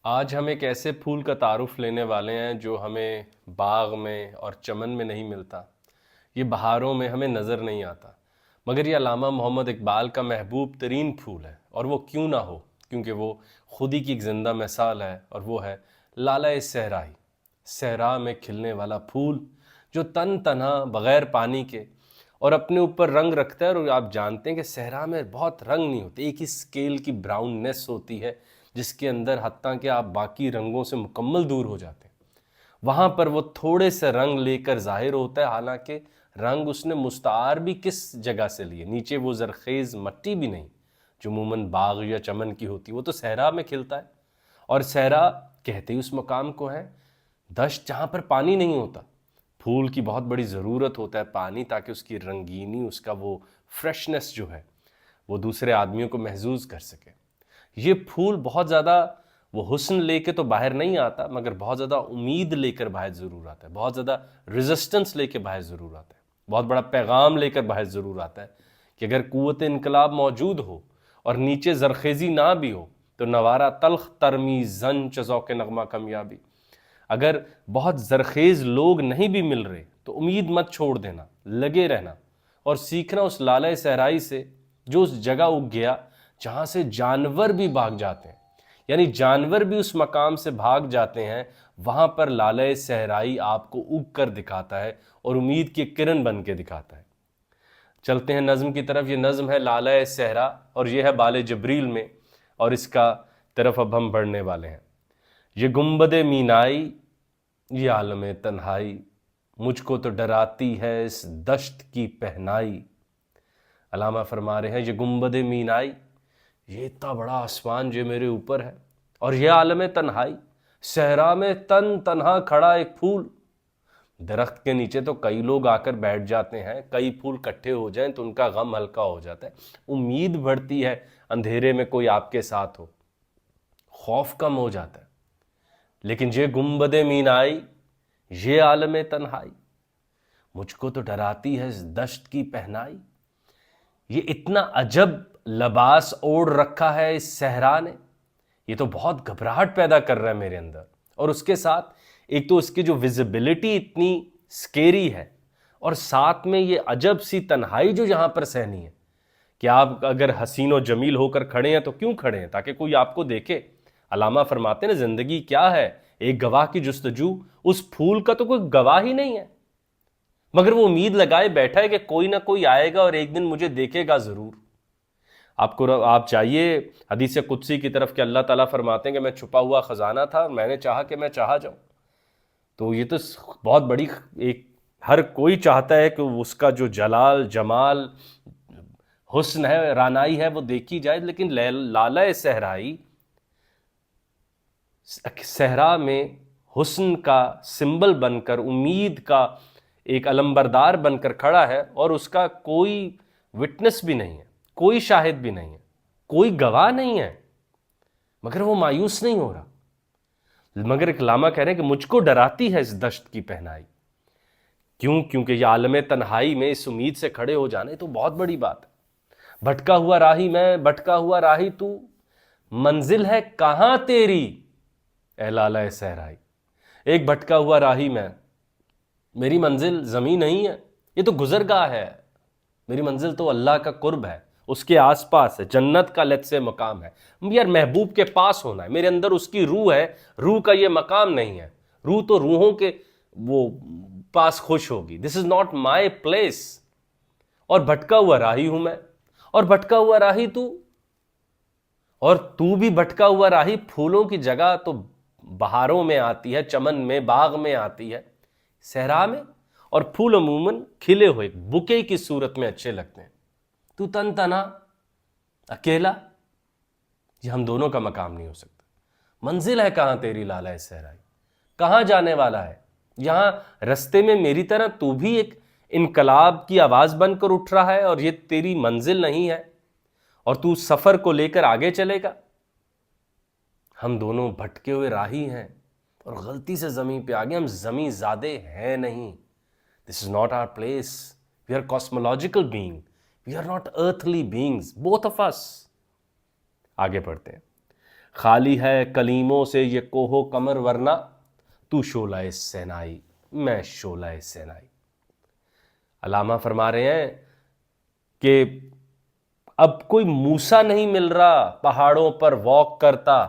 آج ہم ایک ایسے پھول کا تعارف لینے والے ہیں جو ہمیں باغ میں اور چمن میں نہیں ملتا، یہ بہاروں میں ہمیں نظر نہیں آتا، مگر یہ علامہ محمد اقبال کا محبوب ترین پھول ہے، اور وہ کیوں نہ ہو، کیونکہ وہ خودی کی ایک زندہ مثال ہے، اور وہ ہے لالۂ صحرائی، صحرا میں کھلنے والا پھول جو تن تنہا بغیر پانی کے اور اپنے اوپر رنگ رکھتا ہے۔ اور آپ جانتے ہیں کہ صحرا میں بہت رنگ نہیں ہوتے، ایک ہی سکیل کی براؤننس ہوتی ہے جس کے اندر حتیٰ کہ آپ باقی رنگوں سے مکمل دور ہو جاتے ہیں۔ وہاں پر وہ تھوڑے سے رنگ لے کر ظاہر ہوتا ہے، حالانکہ رنگ اس نے مستعار بھی کس جگہ سے لیے، نیچے وہ زرخیز مٹی بھی نہیں جو عموماً باغ یا چمن کی ہوتی، وہ تو صحرا میں کھلتا ہے۔ اور صحرا کہتے ہی اس مقام کو ہے دشت جہاں پر پانی نہیں ہوتا۔ پھول کی بہت بڑی ضرورت ہوتا ہے پانی، تاکہ اس کی رنگینی، اس کا وہ فریشنس جو ہے وہ دوسرے آدمیوں کو محظوظ کر سکے۔ یہ پھول بہت زیادہ وہ حسن لے کے تو باہر نہیں آتا، مگر بہت زیادہ امید لے کر باہر ضرور آتا ہے، بہت زیادہ ریزسٹنس لے کے باہر ضرور آتا ہے، بہت بڑا پیغام لے کر باہر ضرور آتا ہے کہ اگر قوت انقلاب موجود ہو اور نیچے زرخیزی نہ بھی ہو تو نوارہ تلخ ترمی زن چہ ذوق نغمہ کمیابی۔ اگر بہت زرخیز لوگ نہیں بھی مل رہے تو امید مت چھوڑ دینا، لگے رہنا اور سیکھنا اس لالۂ صحرائی سے جو اس جگہ اگ گیا جہاں سے جانور بھی بھاگ جاتے ہیں، یعنی جانور بھی اس مقام سے بھاگ جاتے ہیں، وہاں پر لالۂ صحرائی آپ کو اگ کر دکھاتا ہے اور امید کی کرن بن کے دکھاتا ہے۔ چلتے ہیں نظم کی طرف۔ یہ نظم ہے لالۂ صحرا اور یہ ہے بال جبریل میں، اور اس کا طرف اب ہم بڑھنے والے ہیں۔ یہ گنبد مینائی، یہ عالم تنہائی، مجھ کو تو ڈراتی ہے اس دشت کی پہنائی۔ علامہ فرما رہے ہیں یہ گنبد مینائی، یہ اتنا بڑا آسمان جو میرے اوپر ہے، اور یہ عالم تنہائی، صحرا میں تن تنہا کھڑا ایک پھول۔ درخت کے نیچے تو کئی لوگ آ کر بیٹھ جاتے ہیں، کئی پھول کٹھے ہو جائیں تو ان کا غم ہلکا ہو جاتا ہے، امید بڑھتی ہے اندھیرے میں کوئی آپ کے ساتھ ہو، خوف کم ہو جاتا ہے۔ لیکن یہ گنبد مینائی، یہ عالم تنہائی، مجھ کو تو ڈراتی ہے اس دشت کی پہنائی۔ یہ اتنا عجب لباس اوڑھ رکھا ہے اس صحرا نے، یہ تو بہت گھبراہٹ پیدا کر رہا ہے میرے اندر، اور اس کے ساتھ ایک تو اس کی جو ویزیبلٹی اتنی سکیری ہے، اور ساتھ میں یہ عجب سی تنہائی جو یہاں پر سہنی ہے کہ آپ اگر حسین و جمیل ہو کر کھڑے ہیں تو کیوں کھڑے ہیں؟ تاکہ کوئی آپ کو دیکھے۔ علامہ فرماتے ہیں زندگی کیا ہے؟ ایک گواہ کی جستجو، اس پھول کا تو کوئی گواہ ہی نہیں ہے، مگر وہ امید لگائے بیٹھا ہے کہ کوئی نہ کوئی آئے گا اور ایک دن مجھے دیکھے گا ضرور۔ آپ چاہیے حدیث قدسی کی طرف کہ اللہ تعالیٰ فرماتے ہیں کہ میں چھپا ہوا خزانہ تھا اور میں نے چاہا کہ میں چاہا جاؤں۔ تو یہ تو بہت بڑی ایک، ہر کوئی چاہتا ہے کہ اس کا جو جلال جمال حسن ہے، رانائی ہے، وہ دیکھی جائے، لیکن لالۂ صحرائی صحرا میں حسن کا سمبل بن کر، امید کا ایک علمبردار بن کر کھڑا ہے، اور اس کا کوئی وٹنس بھی نہیں ہے، کوئی شاہد بھی نہیں ہے، کوئی گواہ نہیں ہے، مگر وہ مایوس نہیں ہو رہا۔ مگر ایک علامہ کہہ رہے ہیں کہ مجھ کو ڈراتی ہے اس دشت کی پہنائی۔ کیوں؟ کیونکہ یہ عالم تنہائی میں اس امید سے کھڑے ہو جانے تو بہت بڑی بات ہے۔ بھٹکا ہوا راہی میں، بھٹکا ہوا راہی تو، منزل ہے کہاں تیری اے لالۂ صحرائی۔ ایک بھٹکا ہوا راہی میں، میری منزل زمین نہیں ہے، یہ تو گزرگاہ ہے، میری منزل تو اللہ کا قرب ہے، اس کے آس پاس ہے، جنت کا لیٹ سے مقام ہے، یار محبوب کے پاس ہونا ہے، میرے اندر اس کی روح ہے، روح کا یہ مقام نہیں ہے، روح تو روحوں کے وہ پاس خوش ہوگی، دس از ناٹ مائی پلیس۔ اور بھٹکا ہوا راہی ہوں میں، اور بھٹکا ہوا راہی تو، اور تو بھی بھٹکا ہوا راہی۔ پھولوں کی جگہ تو بہاروں میں آتی ہے، چمن میں، باغ میں آتی ہے، صحرا میں، اور پھول عموماً کھلے ہوئے بکے کی صورت میں اچھے لگتے ہیں۔ تو تن تنہا اکیلا، یہ ہم دونوں کا مقام نہیں ہو سکتا۔ منزل ہے کہاں تیری لالۂ صحرائی، کہاں جانے والا ہے؟ یہاں رستے میں میری طرح تو بھی ایک انقلاب کی آواز بن کر اٹھ رہا ہے، اور یہ تیری منزل نہیں ہے، اور تو سفر کو لے کر آگے چلے گا۔ ہم دونوں بھٹکے ہوئے راہی ہیں، اور غلطی سے زمین پہ آگے، ہم زمین زادے ہیں نہیں۔ This is not our place. We are cosmological being. We are not earthly beings. Both of us. آگے پڑھتے ہیں۔ خالی ہے کلیموں سے یہ کوہ و کمر ورنہ تو شعلہ سینائی میں شعلہ سینائی۔ علامہ فرما رہے ہیں کہ اب کوئی موسیٰ نہیں مل رہا پہاڑوں پر واک کرتا،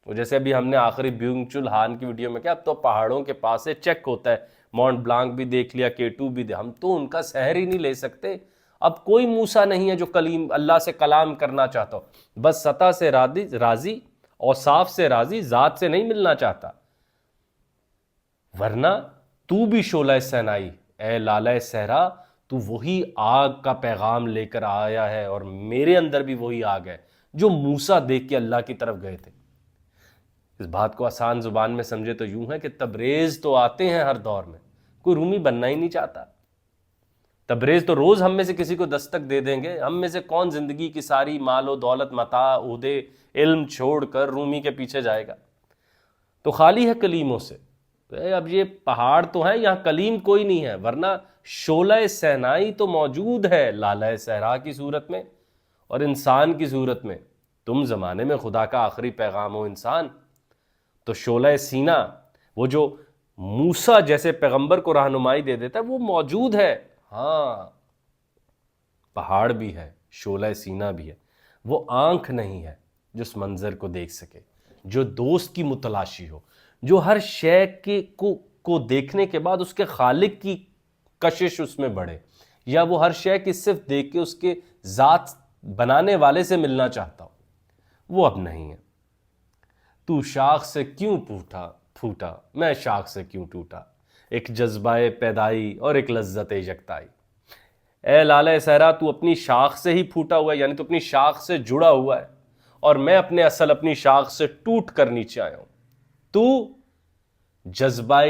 وہ جیسے ابھی ہم نے آخری بیونگ چل ہان کی ویڈیو میں کیا، اب تو پہاڑوں کے پاس سے چیک ہوتا ہے، ماؤنٹ بلانک بھی دیکھ لیا، K2 بھی ہم تو ان کا سحر ہی نہیں لے سکتے۔ اب کوئی موسیٰ نہیں ہے جو کلیم اللہ سے کلام کرنا چاہتا ہو، بس سطح سے راضی، اوصاف سے راضی، ذات سے نہیں ملنا چاہتا۔ ورنہ تو بھی شعلہ سینائی، اے لالہ صحرا، تو وہی آگ کا پیغام لے کر آیا ہے، اور میرے اندر بھی وہی آگ ہے جو موسیٰ دیکھ کے اللہ کی طرف گئے تھے۔ اس بات کو آسان زبان میں سمجھے تو یوں ہے کہ تبریز تو آتے ہیں ہر دور میں، کوئی رومی بننا ہی نہیں چاہتا۔ تبریز تو روز ہم میں سے کسی کو دستک دے دیں گے، ہم میں سے کون زندگی کی ساری مال و دولت، متاع، عہدے، علم چھوڑ کر رومی کے پیچھے جائے گا؟ تو خالی ہے کلیموں سے۔ اب یہ پہاڑ تو ہیں، یہاں کلیم کوئی نہیں ہے، ورنہ شعلہ سینائی تو موجود ہے لالہ صحرا کی صورت میں اور انسان کی صورت میں۔ تم زمانے میں خدا کا آخری پیغام ہو انسان، تو شعلہ سینہ، وہ جو موسیٰ جیسے پیغمبر کو رہنمائی دے دیتا ہے، وہ موجود ہے۔ ہاں، پہاڑ بھی ہے، شعلہ سینہ بھی ہے، وہ آنکھ نہیں ہے جو اس منظر کو دیکھ سکے، جو دوست کی متلاشی ہو، جو ہر شے کو دیکھنے کے بعد اس کے خالق کی کشش اس میں بڑھے، یا وہ ہر شے کی صرف دیکھ کے اس کے ذات بنانے والے سے ملنا چاہتا ہو، وہ اب نہیں ہے۔ تو شاخ سے کیوں پھوٹا میں شاخ سے کیوں ٹوٹا، ایک جذبہ پیدائی اور ایک لذت یکتائی۔ اے لالہ صحرا، تو اپنی شاخ سے ہی پھوٹا ہوا ہے، یعنی تو اپنی شاخ سے جڑا ہوا ہے، اور میں اپنے اصل اپنی شاخ سے ٹوٹ کر نیچے آیا ہوں۔ تو جذبہ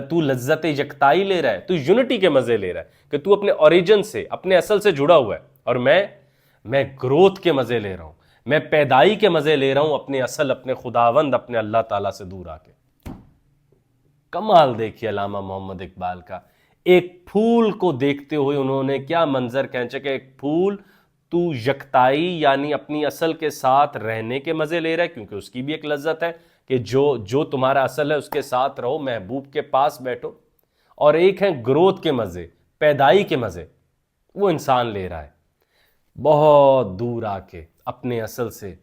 تو لذت یکتائی لے رہا ہے، تو یونٹی کے مزے لے رہا ہے کہ تو اپنے اوریجن سے، اپنے اصل سے جڑا ہوا ہے، اور میں گروتھ کے مزے لے رہا ہوں، میں پیدائی کے مزے لے رہا ہوں، اپنے اصل، اپنے خداوند، اپنے اللہ تعالیٰ سے دور آ کے۔ کمال دیکھیے علامہ محمد اقبال کا، ایک پھول کو دیکھتے ہوئے انہوں نے کیا منظر کھینچا کہ ایک پھول تو یکتائی یعنی اپنی اصل کے ساتھ رہنے کے مزے لے رہا ہے، کیونکہ اس کی بھی ایک لذت ہے کہ جو تمہارا اصل ہے اس کے ساتھ رہو، محبوب کے پاس بیٹھو، اور ایک ہے گروتھ کے مزے، پیدائی کے مزے، وہ انسان لے رہا ہے بہت دور آ کے اپنے اصل سے۔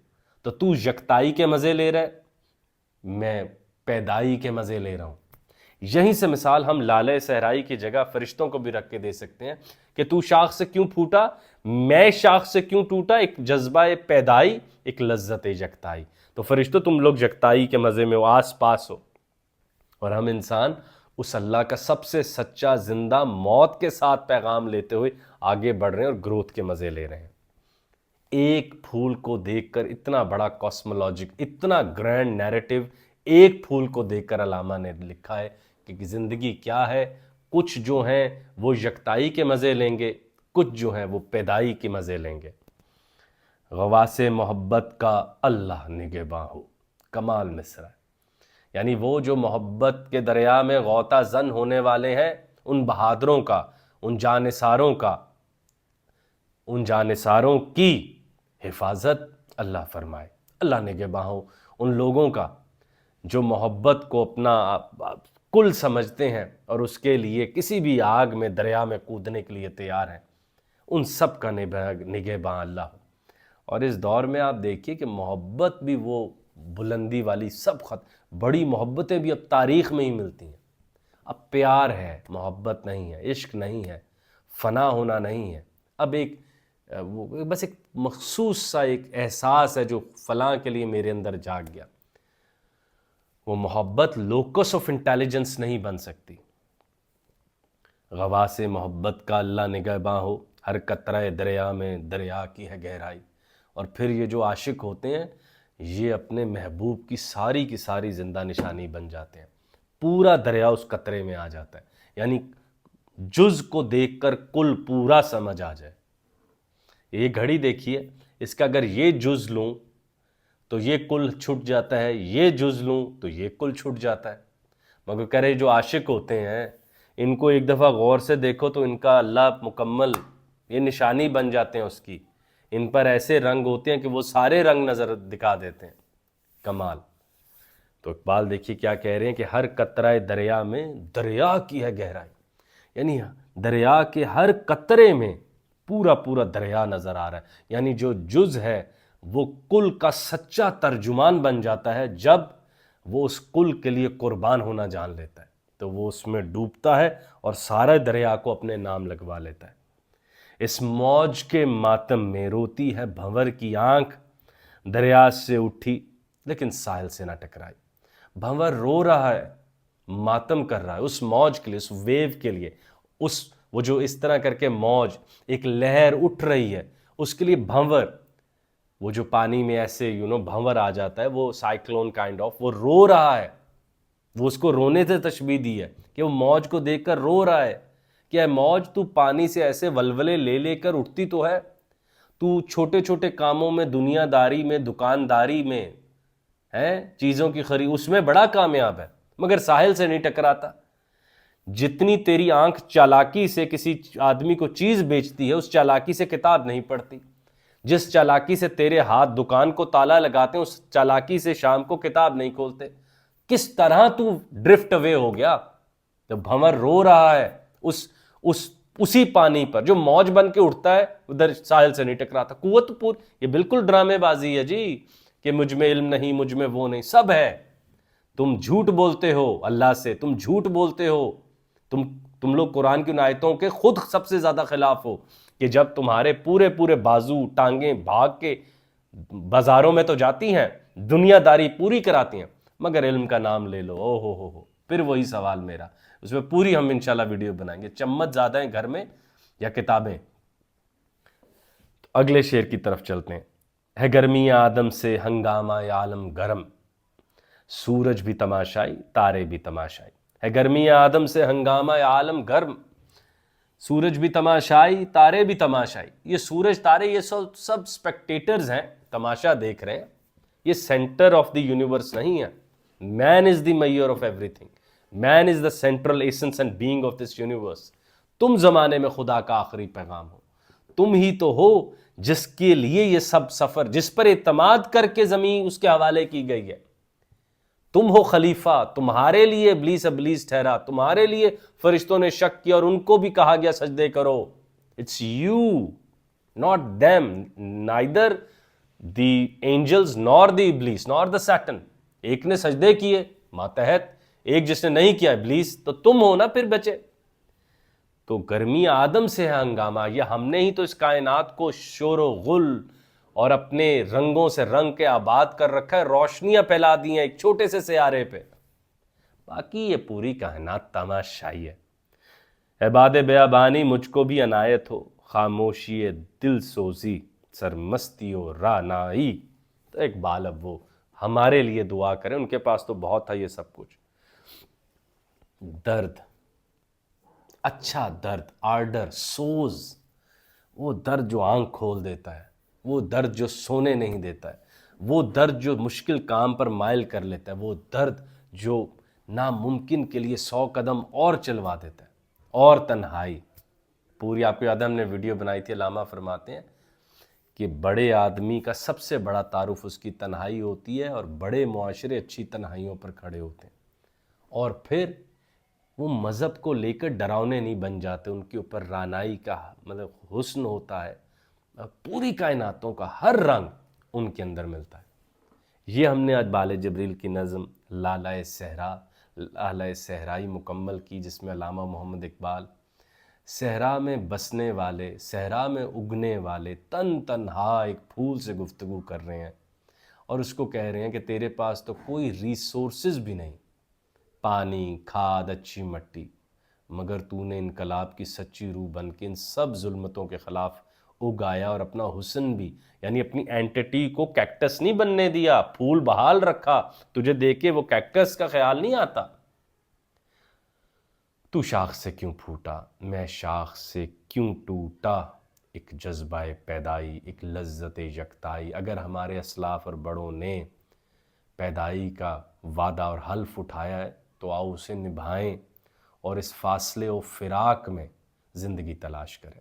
تو یکتائی کے مزے لے رہا ہے، میں پیدائی کے مزے لے رہا ہوں۔ یہیں سے مثال ہم لالہ صحرائی کی جگہ فرشتوں کو بھی رکھ کے دے سکتے ہیں کہ تو شاخ سے کیوں پھوٹا، میں شاخ سے کیوں ٹوٹا، ایک جذبہ پیدائی، ایک لذت یکتائی۔ تو فرشتوں تم لوگ یکتائی کے مزے میں ہو، آس پاس ہو، اور ہم انسان اس اللہ کا سب سے سچا زندہ موت کے ساتھ پیغام لیتے ہوئے آگے بڑھ رہے ہیں اور گروتھ کے مزے لے رہے ہیں۔ ایک پھول کو دیکھ کر اتنا بڑا کاسمولوجک، اتنا گرینڈ نیریٹو ایک پھول کو دیکھ کر علامہ نے لکھا ہے کہ زندگی کیا ہے۔ کچھ جو ہیں وہ یکتائی کے مزے لیں گے، کچھ جو ہیں وہ پیدائی کے مزے لیں گے۔ غواص محبت کا اللہ نگہباں ہو، کمال مصرع ہے، یعنی وہ جو محبت کے دریا میں غوطہ زن ہونے والے ہیں، ان بہادروں کا، ان جانثاروں کی حفاظت اللہ فرمائے، اللہ نگہباں ہو ان لوگوں کا جو محبت کو اپنا کل سمجھتے ہیں اور اس کے لیے کسی بھی آگ میں، دریا میں کودنے کے لیے تیار ہیں، ان سب کا نگہباں اللہ ہو۔ اور اس دور میں آپ دیکھیے کہ محبت بھی وہ بلندی والی بڑی محبتیں بھی اب تاریخ میں ہی ملتی ہیں۔ اب پیار ہے، محبت نہیں ہے، عشق نہیں ہے، فنا ہونا نہیں ہے، اب بس ایک مخصوص سا ایک احساس ہے جو فلاں کے لیے میرے اندر جاگ گیا۔ وہ محبت لوکس آف انٹیلیجنس نہیں بن سکتی۔ غواص محبت کا اللہ نگہباں ہو، ہر قطرہ دریا میں دریا کی ہے گہرائی۔ اور پھر یہ جو عاشق ہوتے ہیں یہ اپنے محبوب کی ساری زندہ نشانی بن جاتے ہیں، پورا دریا اس قطرے میں آ جاتا ہے، یعنی جز کو دیکھ کر کل پورا سمجھ آ جائے۔ یہ گھڑی دیکھیے، اس کا اگر یہ جز لوں تو یہ کل چھٹ جاتا ہے، یہ جز لوں تو یہ کل چھٹ جاتا ہے۔ مگر کہہ رہے جو عاشق ہوتے ہیں ان کو ایک دفعہ غور سے دیکھو تو ان کا اللہ مکمل یہ نشانی بن جاتے ہیں اس کی، ان پر ایسے رنگ ہوتے ہیں کہ وہ سارے رنگ نظر دکھا دیتے ہیں۔ کمال. تو اقبال دیکھیے کیا کہہ رہے ہیں کہ ہر قطرہ دریا میں دریا کی ہے گہرائی، یعنی دریا کے ہر قطرے میں پورا پورا دریا نظر آ رہا ہے. یعنی جو جز ہے وہ کل کا سچا ترجمان بن جاتا ہے جب وہ اس کل کے لیے قربان ہونا جان لیتا ہے، تو وہ اس میں ڈوبتا ہے اور سارے دریا کو اپنے نام لگوا لیتا ہے. اس موج کے ماتم میں روتی ہے بھنور کی آنکھ، دریا سے اٹھی لیکن ساحل سے نہ ٹکرائی. بھنور رو رہا ہے، ماتم کر رہا ہے اس موج کے لیے، اس ویو کے لیے، وہ جو اس طرح کر کے موج ایک لہر اٹھ رہی ہے اس کے لیے بھنور، وہ جو پانی میں ایسے بھنور آ جاتا ہے، وہ سائیکلون کائنڈ آف، وہ رو رہا ہے. وہ اس کو رونے سے تشبیہ دی ہے کہ وہ موج کو دیکھ کر رو رہا ہے کہ اے موج تو پانی سے ایسے ولولے لے لے کر اٹھتی تو ہے، تو چھوٹے چھوٹے کاموں میں، دنیا داری میں، دکانداری میں ہے، چیزوں کی خرید اس میں بڑا کامیاب ہے، مگر ساحل سے نہیں ٹکراتا. جتنی تیری آنکھ چالاکی سے کسی آدمی کو چیز بیچتی ہے، اس چالاکی سے کتاب نہیں پڑھتی. جس چالاکی سے تیرے ہاتھ دکان کو تالا لگاتے ہیں، اس چالاکی سے شام کو کتاب نہیں کھولتے. کس طرح تو ڈرفٹ اوے ہو گیا. تو بھنور رو رہا ہے اسی پانی پر جو موج بن کے اٹھتا ہے، ادھر ساحل سے نہیں ٹکراتا. قوت پور، یہ بالکل ڈرامے بازی ہے جی کہ مجھ میں علم نہیں، مجھ میں وہ نہیں، سب ہے. تم جھوٹ بولتے ہو اللہ سے، تم جھوٹ بولتے ہو، تم لوگ قرآن کی آیتوں کے خود سب سے زیادہ خلاف ہو کہ جب تمہارے پورے بازو ٹانگیں بھاگ کے بازاروں میں تو جاتی ہیں، دنیا داری پوری کراتی ہیں، مگر علم کا نام لے لو، او ہو. پھر وہی سوال میرا، اس میں پوری ہم انشاءاللہ ویڈیو بنائیں گے. چمچ زیادہ ہیں گھر میں یا کتابیں؟ تو اگلے شعر کی طرف چلتے ہیں. ہے گرمی آدم سے ہنگامہ عالم گرم، سورج بھی تماشائی تارے بھی تماشائی. ہے گرمی آدم سے ہنگامہ عالم گرم، سورج بھی تماشائی تارے بھی تماشائی. یہ سورج تارے یہ سب سپیکٹیٹرز ہیں، تماشا دیکھ رہے ہیں. یہ سینٹر آف دی یونیورس نہیں ہے. Man is the mayor of ایوری تھنگ، man is the central essence and being of this universe. تم زمانے میں خدا کا آخری پیغام ہو، تم ہی تو ہو جس کے لیے یہ سب سفر، جس پر اعتماد کر کے زمین اس کے حوالے کی گئی ہے. تم ہو خلیفہ، تمہارے لیے ابلیس ٹھہرا، تمہارے لیے فرشتوں نے شک کیا اور ان کو بھی کہا گیا سجدے کرو. It's you not them, neither the angels nor the iblis nor the Satan. ایک نے سجدے کیے ماتحت، ایک جس نے نہیں کیا ابلیس، تو تم ہو نا پھر بچے. تو گرمی آدم سے ہے ہنگامہ، یہ ہم نے ہی تو اس کائنات کو شور و غل اور اپنے رنگوں سے رنگ کے آباد کر رکھا ہے، روشنیاں پھیلا دی ہیں ایک چھوٹے سے سیارے پہ. باقی یہ پوری کائنات تماشائی ہے. عباد بیابانی مجھ کو بھی عنایت ہو، خاموشی دل سوزی سرمستی و رانائی. تو اقبال اب وہ ہمارے لیے دعا کریں، ان کے پاس تو بہت تھا یہ سب کچھ. درد، اچھا درد، آرڈر، سوز، وہ درد جو آنکھ کھول دیتا ہے، وہ درد جو سونے نہیں دیتا ہے، وہ درد جو مشکل کام پر مائل کر لیتا ہے، وہ درد جو ناممکن کے لیے 100 قدم اور چلوا دیتا ہے. اور تنہائی، پوری آپ کو یاد ہے ہم نے ویڈیو بنائی تھی، علامہ فرماتے ہیں کہ بڑے آدمی کا سب سے بڑا تعارف اس کی تنہائی ہوتی ہے، اور بڑے معاشرے اچھی تنہائیوں پر کھڑے ہوتے ہیں. اور پھر وہ مذہب کو لے کر ڈراؤنے نہیں بن جاتے، ان کے اوپر رانائی کا حسن ہوتا ہے، پوری کائناتوں کا ہر رنگ ان کے اندر ملتا ہے. یہ ہم نے آج بال جبریل کی نظم لالۂ صحرا، لالۂ صحرائی مکمل کی، جس میں علامہ محمد اقبال صحرا میں بسنے والے، صحرا میں اگنے والے تن تنہا ایک پھول سے گفتگو کر رہے ہیں، اور اس کو کہہ رہے ہیں کہ تیرے پاس تو کوئی ریسورسز بھی نہیں، پانی، کھاد، اچھی مٹی، مگر تو نے انقلاب کی سچی روح بن کے ان سب ظلمتوں کے خلاف اگایا، اور اپنا حسن بھی، یعنی اپنی اینٹیٹی کو کیکٹس نہیں بننے دیا، پھول بحال رکھا. تجھے دیکھے وہ کیکٹس کا خیال نہیں آتا. تو شاخ سے کیوں پھوٹا، میں شاخ سے کیوں ٹوٹا، ایک جذبہ پیدائی، ایک لذت یکتائی. اگر ہمارے اسلاف اور بڑوں نے پیدائی کا وعدہ اور حلف اٹھایا ہے تو آؤ اسے نبھائیں، اور اس فاصلے و فراق میں زندگی تلاش کریں.